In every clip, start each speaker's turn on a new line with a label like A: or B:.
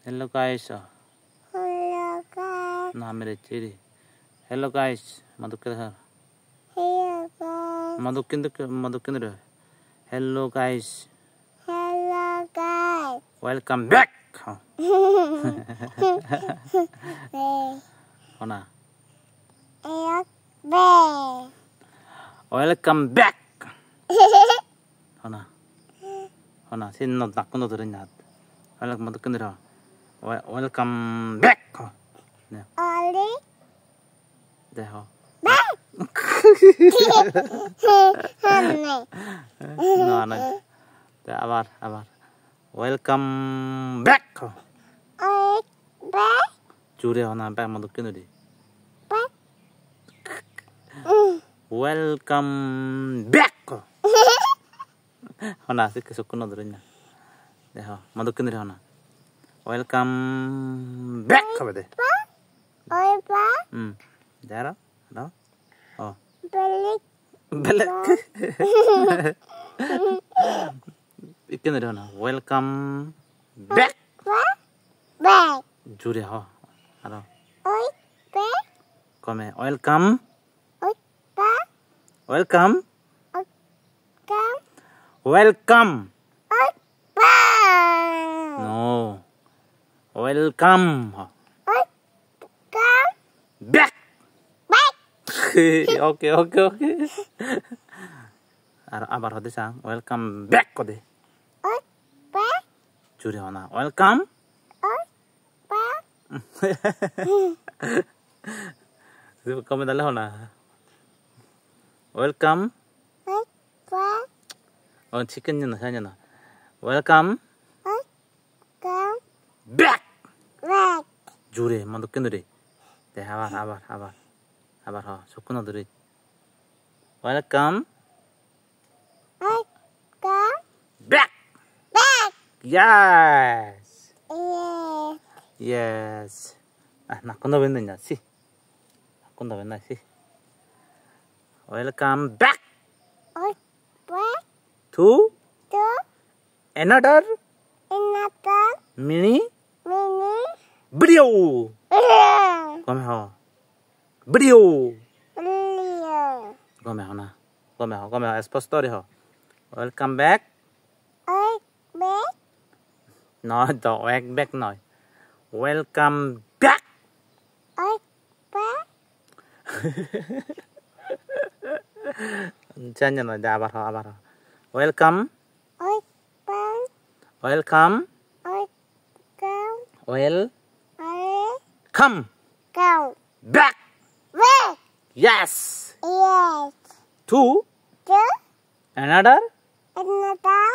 A: Hello guys.
B: Hello guys.
A: Nah mere chiri. Hello guys. Madukir har.
B: Hello guys.
A: Madukindu. Hello guys.
B: Hello guys.
A: Welcome back. Ona. Welcome back. Ona. Sin nakkuno 들었냐? 마두kindu. Welcome back. 네.
B: Oli.
A: 네. 어. No. 네, 아বার. Welcome back.
B: Back.
A: 주래 하나 back 마두kindu.
B: Back.
A: Welcome back. 하나 계속 끊어 들었냐? 네, 마두kindu 하나. Welcome back. 하면 돼. Jara? No? Oh. Balik. Ikan ada mana? Welcome back.
B: Back.
A: Jure ho. Ada.
B: Back.
A: Come. Welcome.
B: Back.
A: Welcome.
B: Come.
A: Welcome.
B: Back.
A: No. Welcome.
B: Come.
A: Back. Okay. 아বার হতে চাং welcome back কদে
B: Back.
A: জুরে হনা welcome
B: Back.
A: কমে দালে হনা welcome
B: Back.
A: 어 치킨 잖아 사냐나 웰컴
B: Come.
A: 백
B: Back.
A: 주래 만두끈들이 네 아বার 하 소쿠노들이 웰컴
B: Come.
A: 백
B: Back.
A: yes
B: Yes.
A: yes 나콘다 웬느냐 시 나콘다 웬나 시 웰컴 백
B: Back.
A: to
B: To
A: another
B: another
A: mini
B: mini
A: video come here video
B: video.
A: come here espostori ho welcome back
B: Back.
A: nói to back nói welcome back
B: Back.
A: chân nhân là abar ho welcome
B: Back.
A: welcome
B: Come.
A: come
B: Go.
A: back
B: Back.
A: yes
B: Yes.
A: to
B: To
A: another
B: another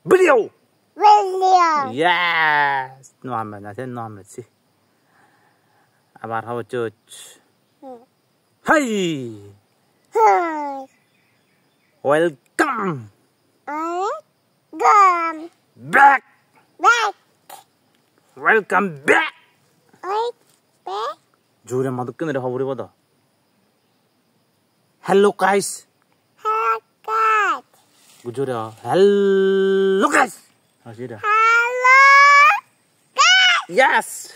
A: video
B: video.
A: yes nói là thế nói gì abar ho church hey
B: Hi.
A: welcome
B: Come.
A: back
B: Back.
A: welcome back
B: Back.
A: 주래 마두끈을 하버리 보다 hello guys
B: Hello guys.
A: 구조래 hello guys 하시래
B: Hello guys.
A: yes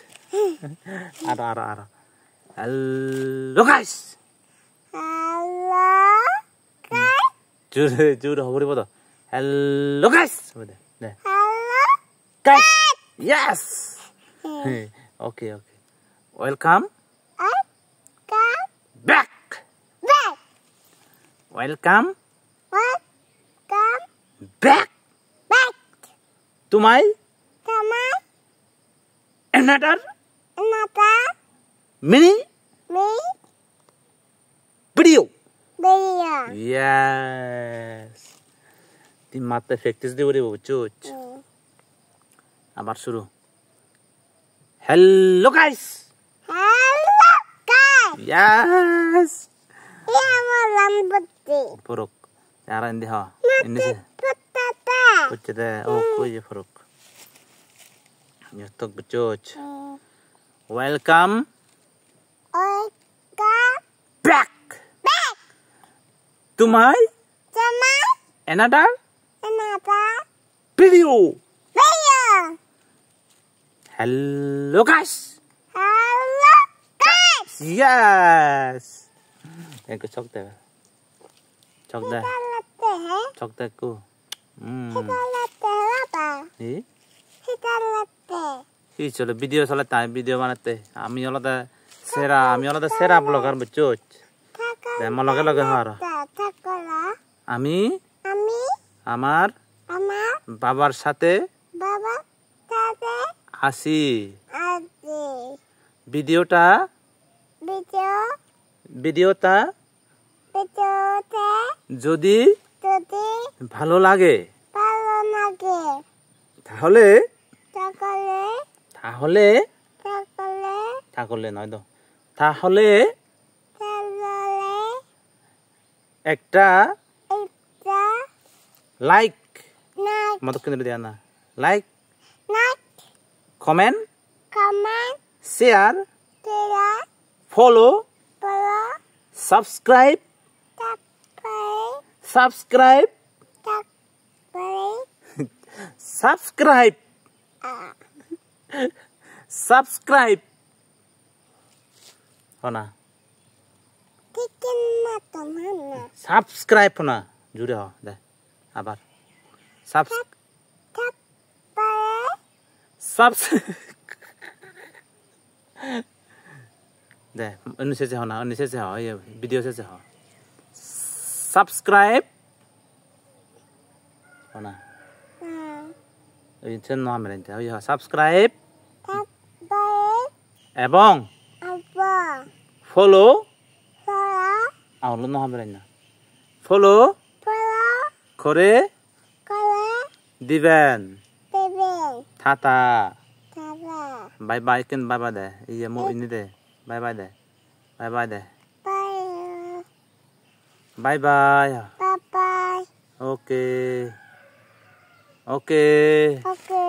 A: 알아 hello guys
B: Hello guys.
A: 주래 하버리 보다 hello guys 네
B: Hello
A: guys yes okay welcome
B: Come.
A: back
B: Back.
A: welcome
B: Come.
A: back
B: Back.
A: to my
B: Come on.
A: another
B: Another
A: mini video
B: video.
A: yes di mata efektis di beri bucut abar suruh hello guys
B: Hello guys.
A: yes
B: Iya mau lamputi.
A: puruk cara ini ha ini sih
B: Putata.
A: bucut deh oh kuy puruk nyetok bucut welcome
B: Come.
A: back
B: Back.
A: to my
B: Come on.
A: another
B: Another
A: video
B: video.
A: Hello guys.
B: Hello, guys.
A: Yes. Em cứ chọc đây. Chọc đây.
B: Hidalate, eh?
A: Chọc đây cô.
B: Hidalate, apa?
A: 이?
B: Hidalate.
A: 이 চলো video চলাতে video বানাতে আমি হলো সেরা blogger বুঝছো আমার লগে লগে হওয়ার
B: Takola.
A: আমি
B: Ami,
A: আমার
B: Ama,
A: বাবার সাথে
B: Baba, Tate,
A: আসি
B: Adi.
A: ভিডিওটা
B: Video, te,
A: যদি
B: Tuti,
A: ভালো লাগে
B: Palonage.
A: তাহলে
B: Takole,
A: তাহলে
B: takole,
A: তাহলে নয় তো তাহলে
B: talole,
A: একটা
B: ita,
A: লাইক
B: nak,
A: মতো কিন্তু দেয়া না like
B: nak,
A: comment
B: comment,
A: share
B: tira,
A: follow
B: polo,
A: subscribe
B: tapai,
A: subscribe হনা
B: chicken na tomana,
A: সাবস্ক্রাইব হনা জুড়ে হ দে আবার
B: tapai,
A: দে অন্য শেষে হনা অন্য শেষে হ ভিডিও শেষে হ সাবস্ক্রাইব হনা এই চ্যানেল নাম রেন্তে ওই সাবস্ক্রাইব
B: tapai,
A: এবং
B: apa,
A: ফলো
B: polo,
A: আউলো না হবে না ফলো
B: polo,
A: করে
B: kole,
A: দিবেন
B: bebe,
A: tata
B: tara,
A: bye bye কেন বাই বাই দে এই মো ইনি দে বাই বাই দে বাই বাই দে
B: bye,
A: bye bye
B: bye bye,
A: ওকে ওকে
B: okay.